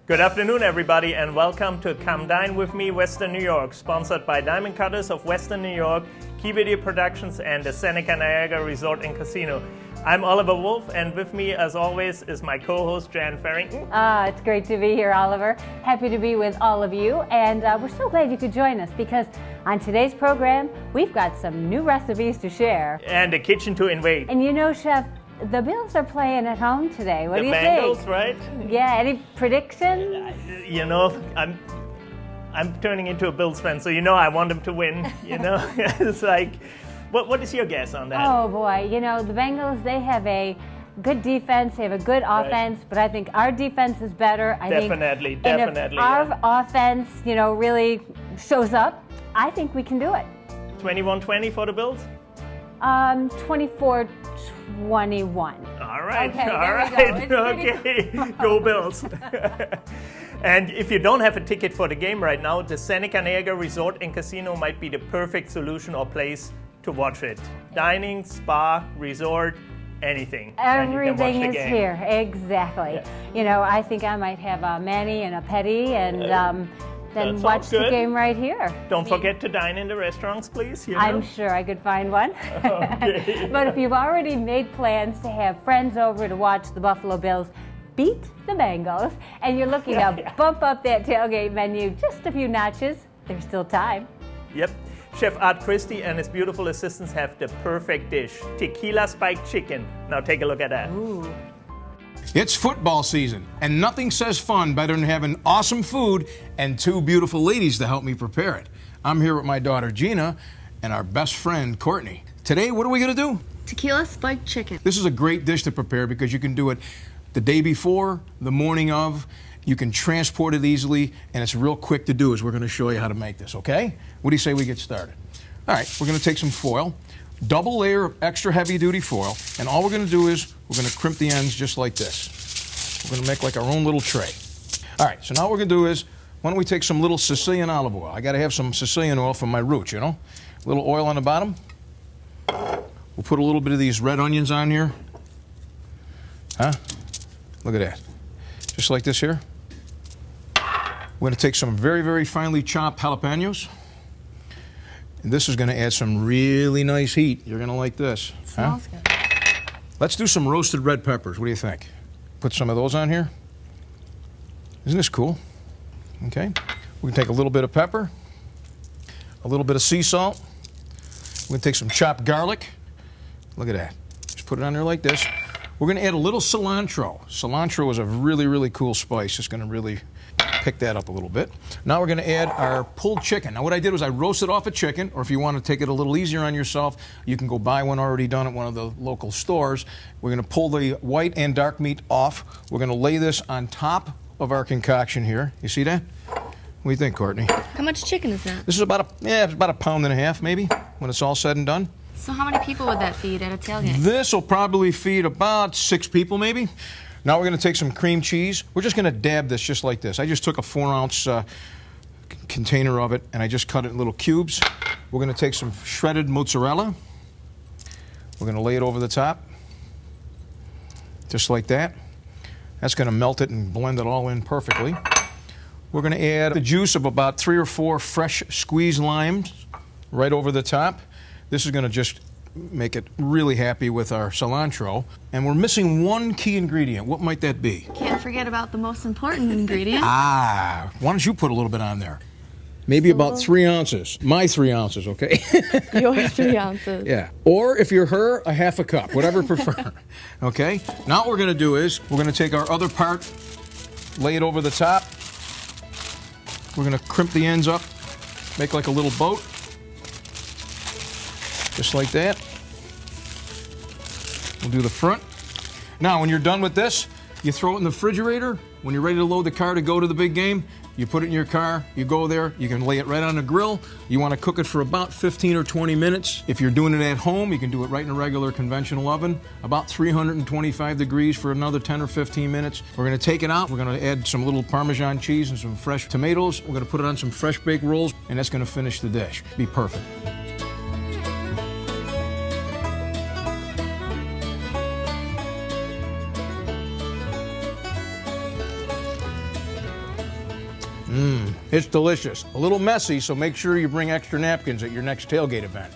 Good afternoon, everybody, and welcome to Come Dine With Me, Western New York, sponsored by Diamond Cutters of Western New York, Key Video Productions, and the Seneca Niagara Resort and Casino. I'm Oliver Wolf, and with me, as always, is my co-host, Jan Farrington. It's great to be here, Oliver. Happy to be with all of you, and we're so glad you could join us because on today's program, we've got some new recipes to share. And a kitchen to invade. And you know, Chef, the Bills are playing at home today. What do you Bengals, think? right? Yeah, any predictions? You know, I'm turning into a Bills fan, so you know I want them to win, you know? It's like, what is your guess on that? Oh boy, you know, the Bengals, they have a good defense, they have a good offense, but I think our defense is better. Definitely. And if our offense, you know, really shows up, I think we can do it. 21-20 for the Bills? 24-21. All right, okay, all right, okay, go Bills. And if you don't have a ticket for the game right now, the Seneca Niagara Resort and Casino might be the perfect solution or place to watch it. Dining, spa, resort, anything. Everything is here, exactly. Yeah. You know, I think I might have a mani and a pedi and then watch the game right here. Don't forget to dine in the restaurants, please. You know? I'm sure I could find one. Okay. But if you've already made plans to have friends over to watch the Buffalo Bills beat the Bengals, and you're looking to bump up that tailgate menu just a few notches, there's still time. Yep. Chef Art Christie and his beautiful assistants have the perfect dish, tequila spiked chicken. Now take a look at that. Ooh. It's football season, and nothing says fun better than having awesome food and two beautiful ladies to help me prepare it. I'm here with my daughter Gina and our best friend Courtney. Today, what are we going to do? Tequila spiked chicken. This is a great dish to prepare because you can do it the day before, the morning of. You can transport it easily, and it's real quick to do as we're going to show you how to make this, okay? What do you say we get started? All right, we're going to take some foil, double layer of extra heavy-duty foil, and all we're going to do is we're going to crimp the ends just like this. We're going to make like our own little tray. All right, so now what we're going to do is, why don't we take some little Sicilian olive oil. I got to have some Sicilian oil for my roots, you know? A little oil on the bottom. We'll put a little bit of these red onions on here. Huh? Look at that. Just like this here. We're going to take some very, very finely chopped jalapenos. And this is going to add some really nice heat. You're going to like this. Smells good. Let's do some roasted red peppers. What do you think? Put some of those on here. Isn't this cool? Okay. We can take a little bit of pepper, a little bit of sea salt. We're going to take some chopped garlic. Look at that. Just put it on there like this. We're going to add a little cilantro. Cilantro is a really, really cool spice. It's going to really pick that up a little bit. Now we're going to add our pulled chicken. Now what I did was I roasted off a chicken, or if you want to take it a little easier on yourself, you can go buy one already done at one of the local stores. We're going to pull the white and dark meat off. We're going to lay this on top of our concoction here. You see that? What do you think, Courtney? How much chicken is that? This is about a pound and a half, maybe, when it's all said and done. So how many people would that feed at a tailgate? This will probably feed about 6 people, maybe. Now we're going to take some cream cheese. We're just going to dab this just like this. I just took a 4-ounce container of it, and I just cut it in little cubes. We're going to take some shredded mozzarella. We're going to lay it over the top, just like that. That's going to melt it and blend it all in perfectly. We're going to add the juice of about 3 or 4 fresh squeezed limes right over the top. This is going to just make it really happy with our cilantro. And we're missing one key ingredient. What might that be? Can't forget about the most important ingredient. Why don't you put a little bit on there? Maybe about 3 ounces. My 3 ounces, okay? Your 3 ounces. Yeah. Or if you're her, a half a cup, whatever you prefer. Okay? Now what we're going to do is we're going to take our other part, lay it over the top. We're going to crimp the ends up, make like a little boat. Just like that. We'll do the front. Now, when you're done with this, you throw it in the refrigerator. When you're ready to load the car to go to the big game, you put it in your car, you go there, you can lay it right on the grill. You want to cook it for about 15 or 20 minutes. If you're doing it at home, you can do it right in a regular conventional oven, about 325 degrees for another 10 or 15 minutes. We're going to take it out. We're going to add some little Parmesan cheese and some fresh tomatoes. We're going to put it on some fresh baked rolls, and that's going to finish the dish. Be perfect. It's delicious. A little messy, so make sure you bring extra napkins at your next tailgate event.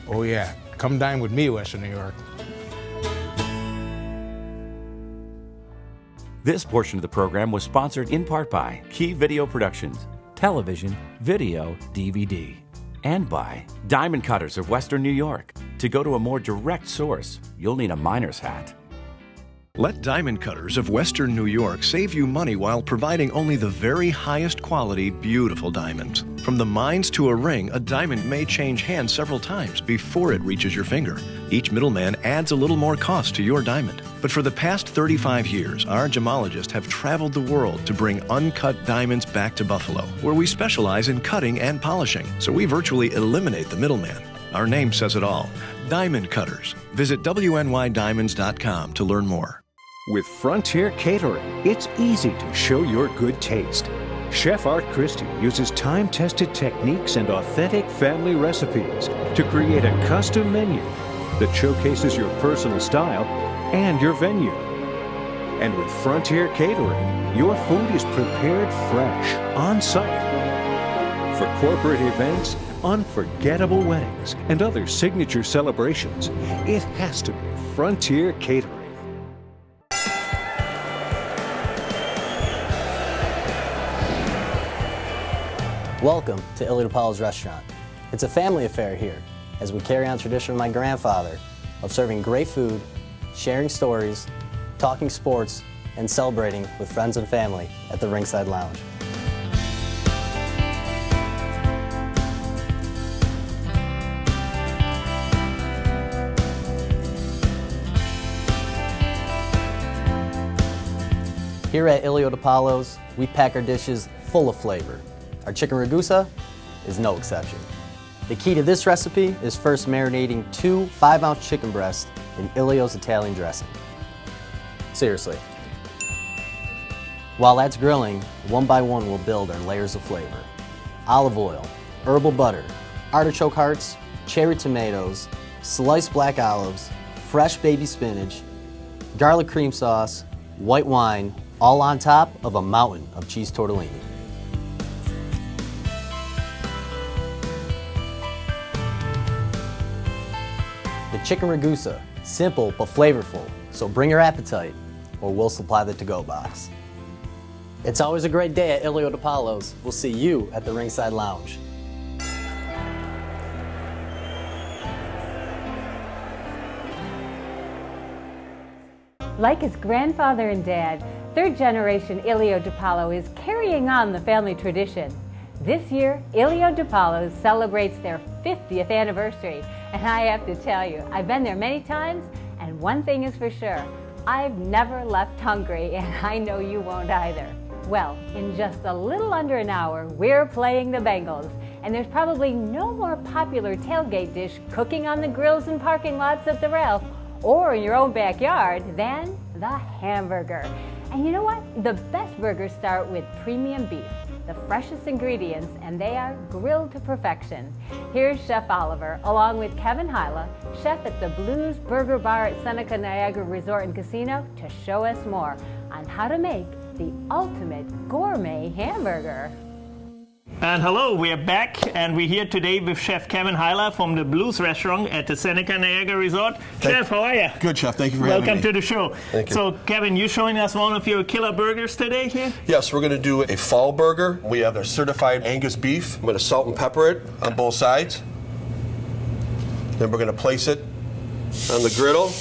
Oh yeah, come dine with me, Western New York. This portion of the program was sponsored in part by Key Video Productions, television, video, DVD, and by Diamond Cutters of Western New York. To go to a more direct source, you'll need a miner's hat. Let Diamond Cutters of Western New York save you money while providing only the very highest quality, beautiful diamonds. From the mines to a ring, a diamond may change hands several times before it reaches your finger. Each middleman adds a little more cost to your diamond. But for the past 35 years, our gemologists have traveled the world to bring uncut diamonds back to Buffalo, where we specialize in cutting and polishing, so we virtually eliminate the middleman. Our name says it all. Diamond Cutters. Visit WNYDiamonds.com to learn more. With Frontier Catering, it's easy to show your good taste. Chef Art Christie uses time-tested techniques and authentic family recipes to create a custom menu that showcases your personal style and your venue. And with Frontier Catering, your food is prepared fresh, on-site. For corporate events, unforgettable weddings, and other signature celebrations, it has to be Frontier Catering. Welcome to Elliot Apollo's restaurant. It's a family affair here as we carry on tradition of my grandfather of serving great food, sharing stories, talking sports, and celebrating with friends and family at the Ringside Lounge. Here at Elliot Apollo's, we pack our dishes full of flavor. Our chicken ragusa is no exception. The key to this recipe is first marinating 2 5-ounce chicken breasts in Ilio's Italian dressing. Seriously. While that's grilling, one by one we'll build our layers of flavor. Olive oil, herbal butter, artichoke hearts, cherry tomatoes, sliced black olives, fresh baby spinach, garlic cream sauce, white wine, all on top of a mountain of cheese tortellini. The chicken ragusa, simple but flavorful, so bring your appetite or we'll supply the to-go box. It's always a great day at Elliot Apollo's. We'll see you at the Ringside Lounge. Like his grandfather and dad, third generation Elio DiPaolo is carrying on the family tradition. This year, Elio DiPaolo celebrates their 50th anniversary. And I have to tell you, I've been there many times, and one thing is for sure, I've never left hungry, and I know you won't either. Well, in just a little under an hour, we're playing the Bengals, and there's probably no more popular tailgate dish cooking on the grills and parking lots at the Ralph or in your own backyard than the hamburger. And you know what? The best burgers start with premium beef, the freshest ingredients, and they are grilled to perfection. Here's Chef Oliver, along with Kevin Hyla, chef at the Blues Burger Bar at Seneca Niagara Resort and Casino, to show us more on how to make the ultimate gourmet hamburger. And hello, we are back, and we're here today with Chef Kevin Hyla from the Blues Restaurant at the Seneca Niagara Resort. Chef, how are you? Good, Chef. Thank you for having me. Welcome to the show. Thank you. So, Kevin, you showing us one of your killer burgers today here? Yes, we're going to do a fall burger. We have a certified Angus beef. I'm going to salt and pepper it on both sides. Then we're going to place it on the griddle.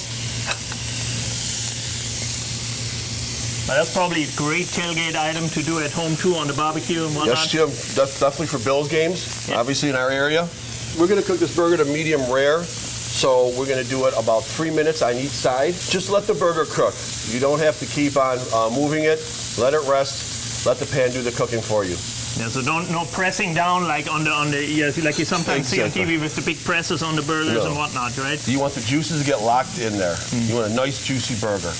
Well, that's probably a great tailgate item to do at home too, on the barbecue and whatnot. Yes, Jim. That's definitely for Bills games, obviously in our area. We're going to cook this burger to medium rare, so we're going to do it about 3 minutes on each side. Just let the burger cook. You don't have to keep on moving it. Let it rest. Let the pan do the cooking for you. Yeah, so no pressing down like on the yes, like you sometimes see on TV with the big presses on the burgers and whatnot, right? You want the juices to get locked in there. You want a nice juicy burger.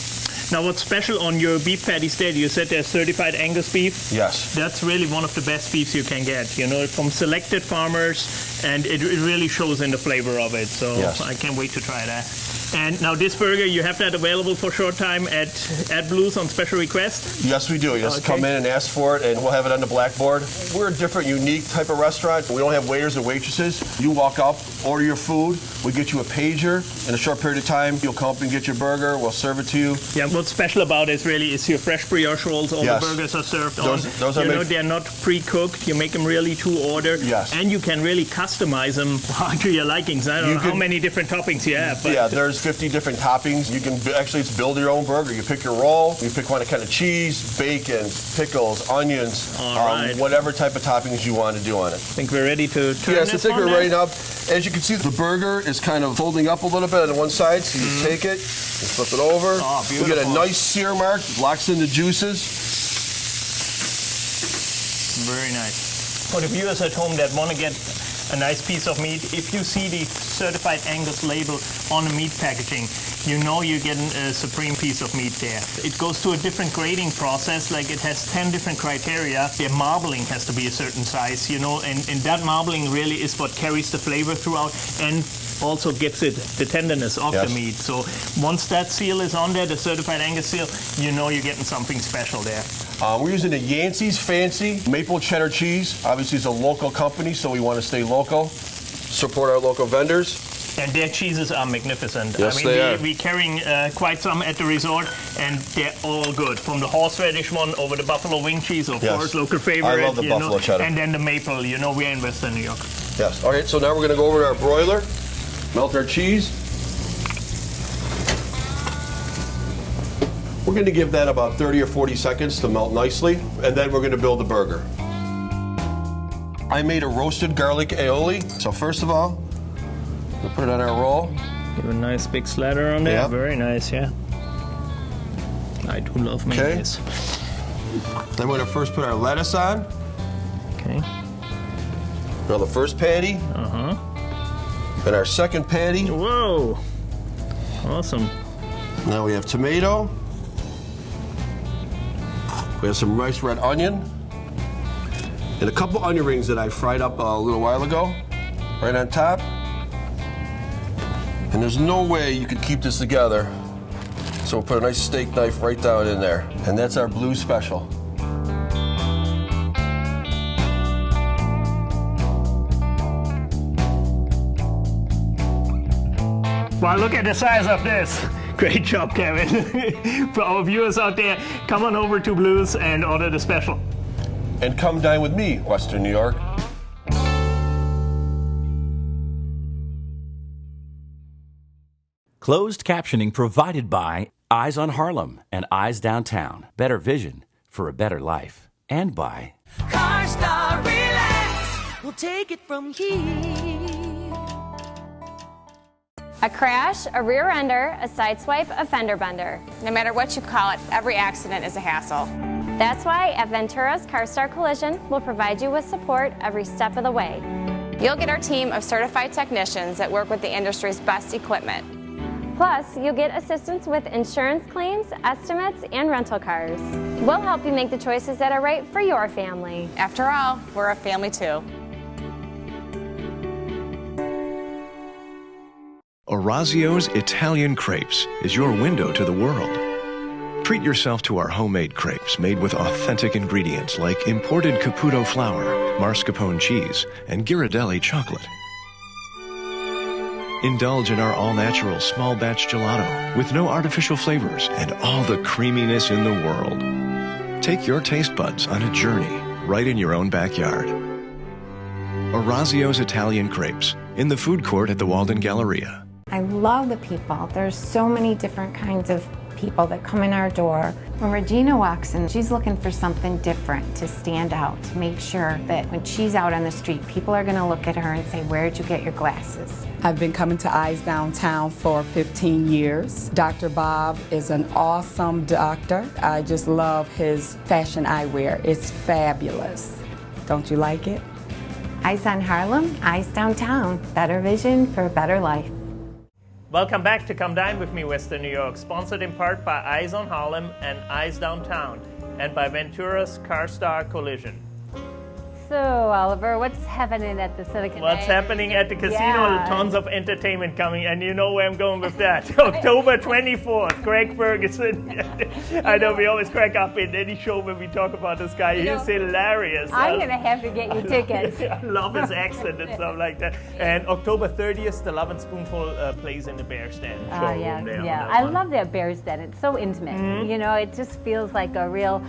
Now, what's special on your beef patties there? You said they're certified Angus beef. Yes. That's really one of the best beefs you can get. You know, from selected farmers, and it really shows in the flavor of it. So yes. I can't wait to try that. And now this burger, you have that available for a short time at Blues on special request? Yes, we do. You just come in and ask for it, and we'll have it on the blackboard. We're a different, unique type of restaurant. We don't have waiters and waitresses. You walk up, order your food, we get you a pager. In a short period of time, you'll come up and get your burger. We'll serve it to you. Yeah, what's special about it really is your fresh brioche rolls. All the burgers are served on. Those are they're not pre-cooked. You make them really to order. Yes. And you can really customize them to your likings. I don't know how many different toppings you have. But yeah, there's 50 different toppings. You can actually build your own burger. You pick your roll, you pick what kind of cheese, bacon, pickles, onions, whatever type of toppings you want to do on it. I think we're ready to turn Yes, I think we're ready now. up. As you can see, the burger is kind of folding up a little bit on one side, so you take it, you flip it over. Oh, we get a nice sear mark, locks in the juices. Very nice. For the viewers at home that want to get a nice piece of meat, if you see the certified Angus label on the meat packaging, you know you're getting a supreme piece of meat there. It goes through a different grading process, like it has 10 different criteria. The marbling has to be a certain size, you know, and that marbling really is what carries the flavor throughout and also gives it the tenderness of the meat. So once that seal is on there, the certified Angus seal, you know you're getting something special there. We're using a Yancey's Fancy maple cheddar cheese. Obviously, it's a local company, so we want to stay local, support our local vendors. And their cheeses are magnificent. Yes, I mean, we're carrying quite some at the resort, and they're all good. From the horseradish one over the buffalo wing cheese, of course, local favorite. I love the buffalo cheddar. And then the maple, you know, we're in Western New York. Yes. All right, so now we're going to go over to our broiler, melt our cheese. We're going to give that about 30 or 40 seconds to melt nicely, and then we're going to build the burger. I made a roasted garlic aioli. So first of all, we'll put it on our roll. Give a nice big slather on there. Yeah. Very nice, yeah. I do love mayonnaise. Then we're going to first put our lettuce on. Okay. Now the first patty. Then our second patty. Whoa. Awesome. Now we have tomato. We have some nice red onion. And a couple onion rings that I fried up a little while ago. Right on top. And there's no way you could keep this together. So we'll put a nice steak knife right down in there. And that's our blue special. Wow, look at the size of this. Great job, Kevin. For our viewers out there, come on over to Blues and order the special. And come dine with me, Western New York. Closed captioning provided by Eyes on Harlem and Eyes Downtown. Better vision for a better life. And by CarStar Relax. We'll take it from here. A crash, a rear ender, a sideswipe, a fender bender. No matter what you call it, every accident is a hassle. That's why at Ventura's CarStar Collision, we'll provide you with support every step of the way. You'll get our team of certified technicians that work with the industry's best equipment. Plus, you'll get assistance with insurance claims, estimates, and rental cars. We'll help you make the choices that are right for your family. After all, we're a family too. Orazio's Italian Crepes is your window to the world. Treat yourself to our homemade crepes made with authentic ingredients like imported Caputo flour, mascarpone cheese, and Ghirardelli chocolate. Indulge in our all-natural small batch gelato with no artificial flavors and all the creaminess in the world. Take your taste buds on a journey right in your own backyard. Orazio's Italian Crepes in the food court at the Walden Galleria. I love the people. There's so many different kinds of people that come in our door. When Regina walks in, she's looking for something different to stand out, to make sure that when she's out on the street, people are going to look at her and say, "Where'd you get your glasses?" I've been coming to Eyes Downtown for 15 years. Dr. Bob is an awesome doctor. I just love his fashion eyewear. It's fabulous. Don't you like it? Eyes on Harlem, Eyes Downtown. Better vision for a better life. Welcome back to Come Dine with me, Western New York, sponsored in part by Eyes on Harlem and Eyes Downtown, and by Ventura's CarStar Collision. So, Oliver, what's happening at the Silicon What's Valley? happening at the casino? Yeah. Tons of entertainment coming, and you know where I'm going with that. October 24th, Greg Ferguson. I know we always crack up in any show when we talk about this guy. He's hilarious. I'm going to have to get you tickets. I love his accent and stuff like that. And October 30th, the Love and Spoonful plays in the Bears Den. Oh, yeah. I love that Bears Den. It's so intimate. You know, it just feels like a real,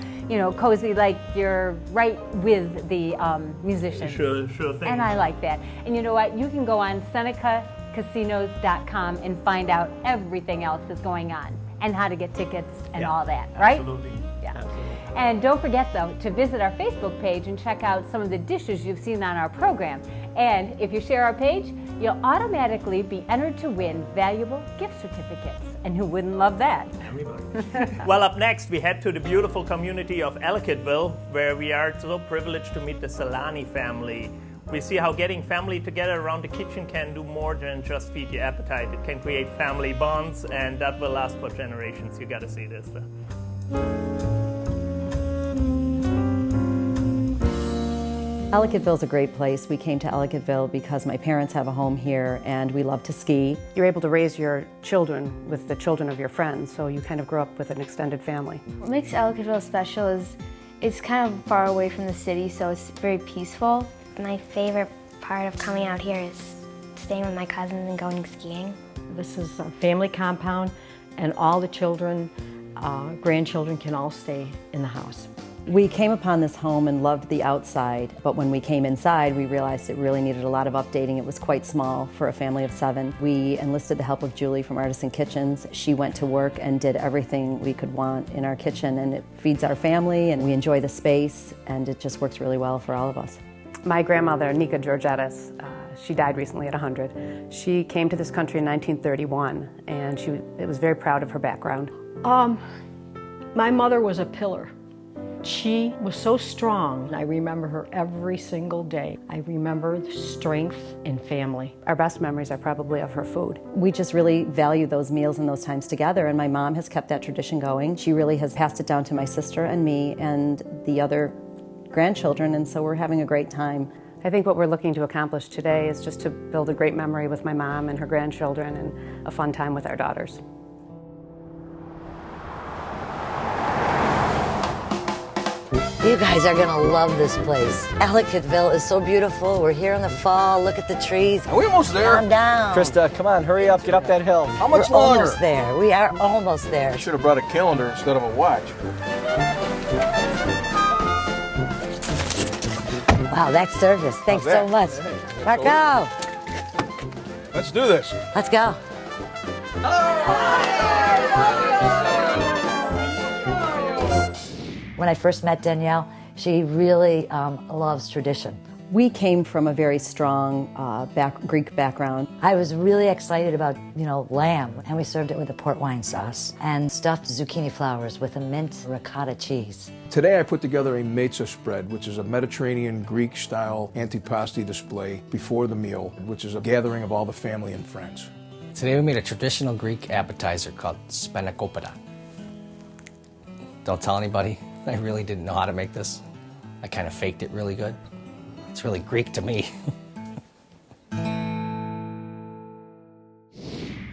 cozy, like you're right with the musicians. Sure thing. And I like that. And you know what? You can go on SenecaCasinos.com and find out everything else that's going on and how to get tickets and all that, right? Absolutely. Yeah. Absolutely. And don't forget, though, to visit our Facebook page and check out some of the dishes you've seen on our program. And if you share our page, you'll automatically be entered to win valuable gift certificates. And who wouldn't love that? Everybody. Well, up next, we head to the beautiful community of Ellicottville, where we are so privileged to meet the Solani family. We see how getting family together around the kitchen can do more than just feed your appetite. It can create family bonds, and that will last for generations. You got to see this. Ellicottville's a great place. We came to Ellicottville because my parents have a home here and we love to ski. You're able to raise your children with the children of your friends, so you kind of grow up with an extended family. What makes Ellicottville special is it's kind of far away from the city, so it's very peaceful. My favorite part of coming out here is staying with my cousins and going skiing. This is a family compound, and all the children, grandchildren can all stay in the house. We came upon this home and loved the outside, but when we came inside, we realized it really needed a lot of updating. It was quite small for a family of 7. We enlisted the help of Julie from Artisan Kitchens. She went to work and did everything we could want in our kitchen, and it feeds our family, and we enjoy the space, and it just works really well for all of us. My grandmother, Nika Georgetis, she died recently at 100. She came to this country in 1931, and she was very proud of her background. My mother was a pillar. She was so strong. I remember her every single day. I remember the strength in family. Our best memories are probably of her food. We just really value those meals and those times together, and my mom has kept that tradition going. She really has passed it down to my sister and me and the other grandchildren, and so we're having a great time. I think what we're looking to accomplish today is just to build a great memory with my mom and her grandchildren and a fun time with our daughters. You guys are gonna love this place. Ellicottville is so beautiful. We're here in the fall. Look at the trees. Are we almost there? Calm down. Krista, come on, hurry up, get up that hill. How much We're longer? Almost there. We are almost there. I should have brought a calendar instead of a watch. Wow, that service. Thanks so much. Marco. Let's do this. Let's go. When I first met Danielle, she really loves tradition. We came from a very strong Greek background. I was really excited about, lamb, and we served it with a port wine sauce and stuffed zucchini flowers with a mint ricotta cheese. Today I put together a mezza spread, which is a Mediterranean Greek-style antipasti display before the meal, which is a gathering of all the family and friends. Today we made a traditional Greek appetizer called spanakopita. Don't tell anybody. I really didn't know how to make this. I kind of faked it really good. It's really Greek to me.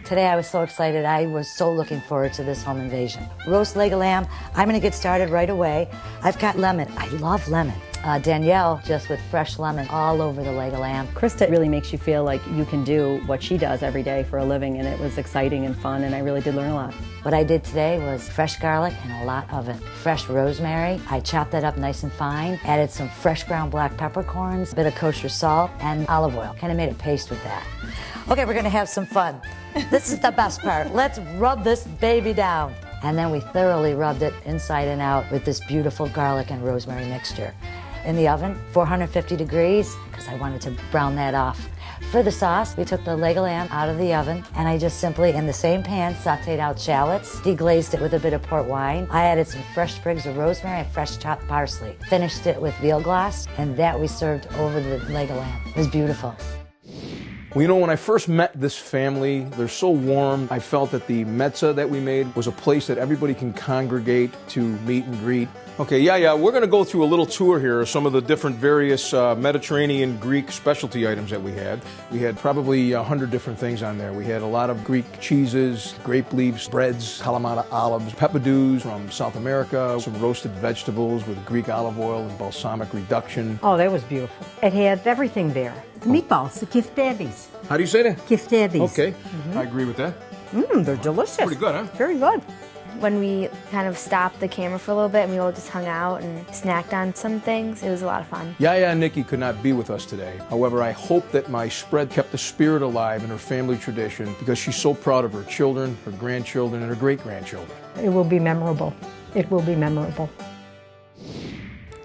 Today I was so excited. I was so looking forward to this home invasion. Roast leg of lamb. I'm going to get started right away. I've got lemon. I love lemon. Danielle, just with fresh lemon all over the leg of lamb. Krista really makes you feel like you can do what she does every day for a living, and it was exciting and fun, and I really did learn a lot. What I did today was fresh garlic and a lot of it. Fresh rosemary. I chopped that up nice and fine. Added some fresh ground black peppercorns, a bit of kosher salt, and olive oil. Kind of made a paste with that. Okay, we're going to have some fun. This is the best part. Let's rub this baby down. And then we thoroughly rubbed it inside and out with this beautiful garlic and rosemary mixture. In the oven, 450 degrees, because I wanted to brown that off. For the sauce, we took the leg of lamb out of the oven, and I just simply, in the same pan, sauteed out shallots, deglazed it with a bit of port wine. I added some fresh sprigs of rosemary and fresh chopped parsley. Finished it with veal glass, and that we served over the leg of lamb. It was beautiful. Well, you know, when I first met this family, they're so warm. I felt that the mezza that we made was a place that everybody can congregate to meet and greet. Okay, yeah, we're going to go through a little tour here of some of the different various Mediterranean Greek specialty items that we had. We had probably 100 different things on there. We had a lot of Greek cheeses, grape leaves, breads, Kalamata olives, peppadews from South America, some roasted vegetables with Greek olive oil and balsamic reduction. Oh, that was beautiful. It had everything there. Meatballs, the kiftadis. How do you say that? Kiftadis. Okay, I agree with that. They're delicious. Pretty good, huh? Very good. When we kind of stopped the camera for a little bit and we all just hung out and snacked on some things, it was a lot of fun. Yaya and Nikki could not be with us today. However, I hope that my spread kept the spirit alive in her family tradition because she's so proud of her children, her grandchildren, and her great-grandchildren. It will be memorable. It will be memorable.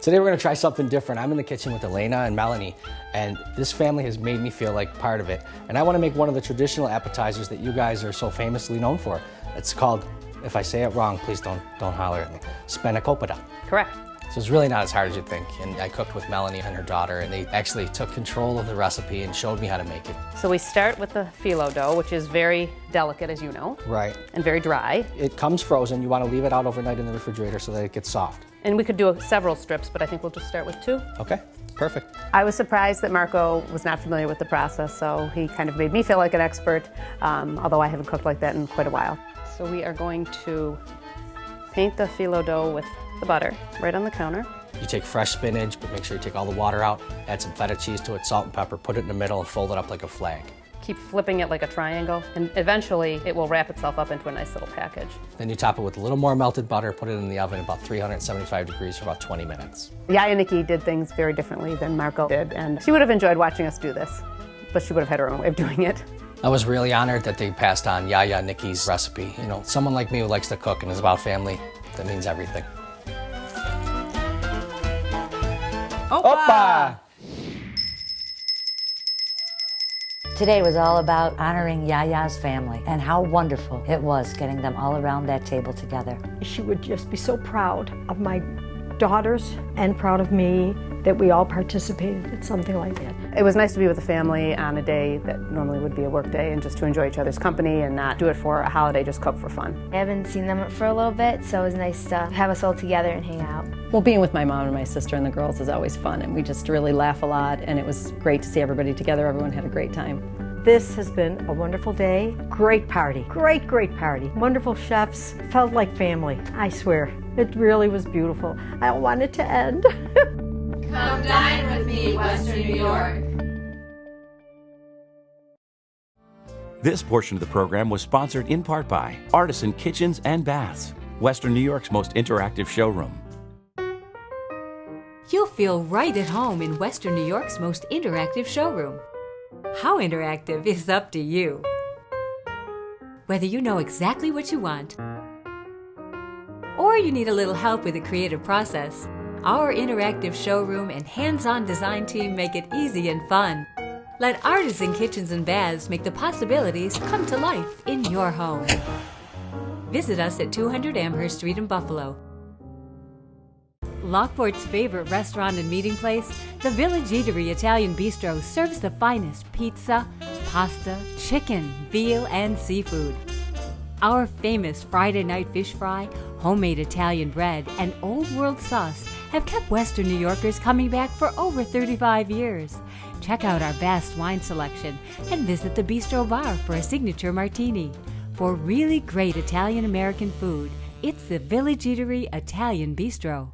Today we're going to try something different. I'm in the kitchen with Elena and Melanie, and this family has made me feel like part of it. And I want to make one of the traditional appetizers that you guys are so famously known for. It's called, if I say it wrong, please don't holler at me, spanakopita. Correct. So it's really not as hard as you think. And I cooked with Melanie and her daughter, and they actually took control of the recipe and showed me how to make it. So we start with the phyllo dough, which is very delicate, as you know. Right. And very dry. It comes frozen. You want to leave it out overnight in the refrigerator so that it gets soft. And we could do several strips, but I think we'll just start with 2. Okay, perfect. I was surprised that Marco was not familiar with the process, so he kind of made me feel like an expert, although I haven't cooked like that in quite a while. So we are going to paint the phyllo dough with the butter right on the counter. You take fresh spinach, but make sure you take all the water out, add some feta cheese to it, salt and pepper, put it in the middle and fold it up like a flag. Keep flipping it like a triangle, and eventually it will wrap itself up into a nice little package. Then you top it with a little more melted butter, put it in the oven about 375 degrees for about 20 minutes. Yaya Nikki did things very differently than Marco did, and she would have enjoyed watching us do this, but she would have had her own way of doing it. I was really honored that they passed on Yaya Nikki's recipe. You know, someone like me who likes to cook and is about family, that means everything. Opa! Today was all about honoring Yaya's family and how wonderful it was getting them all around that table together. She would just be so proud of my daughters and proud of me that we all participated in something like that. It was nice to be with the family on a day that normally would be a work day and just to enjoy each other's company and not do it for a holiday, just cook for fun. I haven't seen them for a little bit, so it was nice to have us all together and hang out. Well, being with my mom and my sister and the girls is always fun, and we just really laugh a lot, and it was great to see everybody together. Everyone had a great time. This has been a wonderful day. Great party. Great party. Wonderful chefs. Felt like family. I swear. It really was beautiful. I don't want it to end. Come dine with me, Western New York. This portion of the program was sponsored in part by Artisan Kitchens and Baths, Western New York's most interactive showroom. You'll feel right at home in Western New York's most interactive showroom. How interactive is up to you. Whether you know exactly what you want, or you need a little help with the creative process, our interactive showroom and hands-on design team make it easy and fun. Let Artisan Kitchens and Baths make the possibilities come to life in your home. Visit us at 200 Amherst Street in Buffalo. Lockport's favorite restaurant and meeting place, the Village Eatery Italian Bistro serves the finest pizza, pasta, chicken, veal, and seafood. Our famous Friday night fish fry, homemade Italian bread, and old world sauce have kept Western New Yorkers coming back for over 35 years. Check out our vast wine selection and visit the Bistro Bar for a signature martini. For really great Italian-American food, it's the Village Eatery Italian Bistro.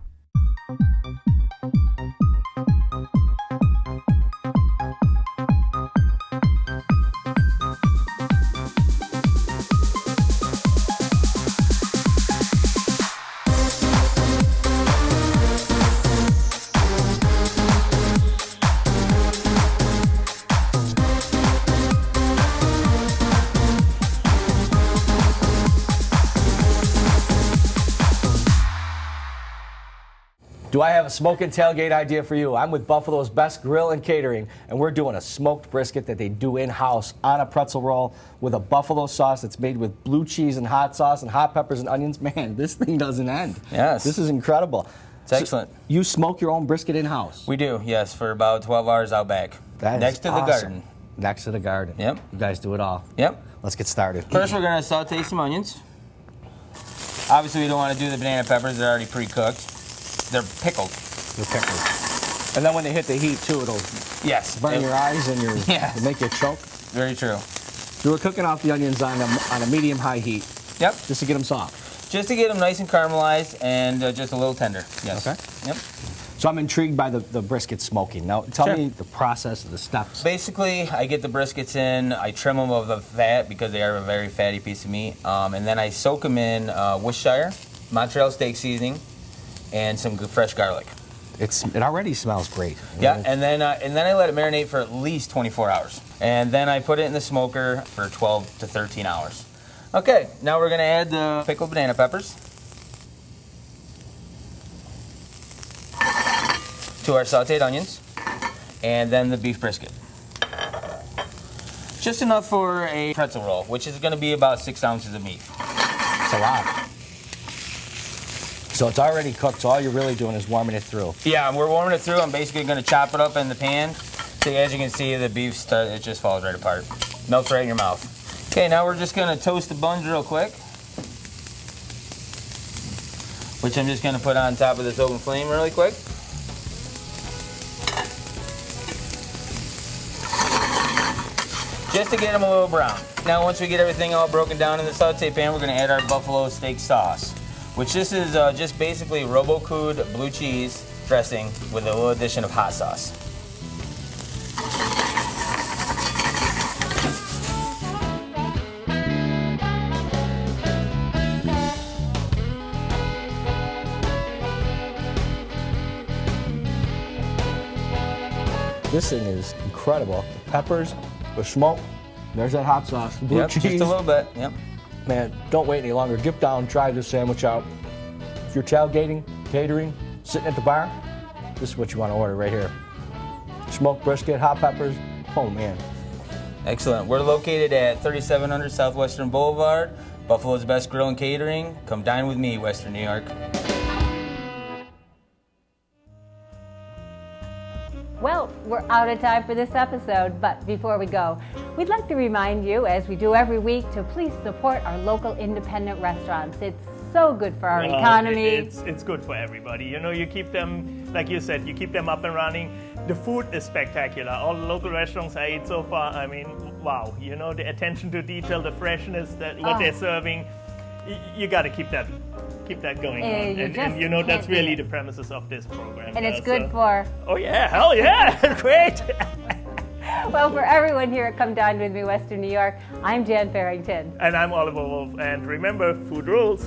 Do I have a smoking tailgate idea for you? I'm with Buffalo's Best Grill and Catering, and we're doing a smoked brisket that they do in-house on a pretzel roll with a buffalo sauce that's made with blue cheese and hot sauce and hot peppers and onions. Man, this thing doesn't end. Yes. This is incredible. It's excellent. So you smoke your own brisket in-house? We do, yes, for about 12 hours out back. That next is to awesome. the garden. next to the garden. Yep. You guys do it all. Yep. Let's get started. First, we're gonna saute some onions. Obviously, we don't want to do the banana peppers. They're already pre-cooked. They're pickled. They're pickled. And then when they hit the heat, too, it'll burn your eyes and it'll make you choke. Very true. So we're cooking off the onions on a medium-high heat. Yep. Just to get them soft. Just to get them nice and caramelized and just a little tender. Yes. Okay. Yep. So I'm intrigued by the brisket smoking. Now, tell me the process of the steps. Basically, I get the briskets in, I trim them of the fat because they are a very fatty piece of meat, and then I soak them in Worcestershire, mozzarella steak seasoning, and some good fresh garlic. It already smells great. Yeah, and then I let it marinate for at least 24 hours. And then I put it in the smoker for 12 to 13 hours. Okay, now we're gonna add the pickled banana peppers to our sauteed onions, and then the beef brisket. Just enough for a pretzel roll, which is gonna be about 6 ounces of meat. It's a lot. So it's already cooked, so all you're really doing is warming it through. Yeah, we're warming it through. I'm basically gonna chop it up in the pan. So as you can see, the beef, it just falls right apart. Melts right in your mouth. Okay, now we're just gonna toast the buns real quick, which I'm just gonna put on top of this open flame really quick. Just to get them a little brown. Now once we get everything all broken down in the saute pan, we're gonna add our buffalo steak sauce, which this is just basically Robocood blue cheese dressing with a little addition of hot sauce. This thing is incredible. The peppers, the smoke, there's that hot sauce, the blue cheese. Just a little bit, yep. Man, don't wait any longer. Get down, try this sandwich out. If you're tailgating, catering, sitting at the bar, this is what you want to order right here. Smoked brisket, hot peppers, oh man. Excellent. We're located at 3700 Southwestern Boulevard, Buffalo's Best Grill and Catering. Come dine with me, Western New York. Well, we're out of time for this episode, but before we go, we'd like to remind you, as we do every week, to please support our local independent restaurants. It's so good for our economy. It's good for everybody. You know, you keep them, like you said, you keep them up and running. The food is spectacular. All the local restaurants I ate so far, I mean, wow. You know, the attention to detail, the freshness, what they're serving, you got to keep that going on. And you know, that's really the premises of this program. And it's good for... Oh yeah, hell yeah, great. Well, for everyone here at Come Dine With Me, Western New York, I'm Jan Farrington. And I'm Oliver Wolf. And remember, food rules.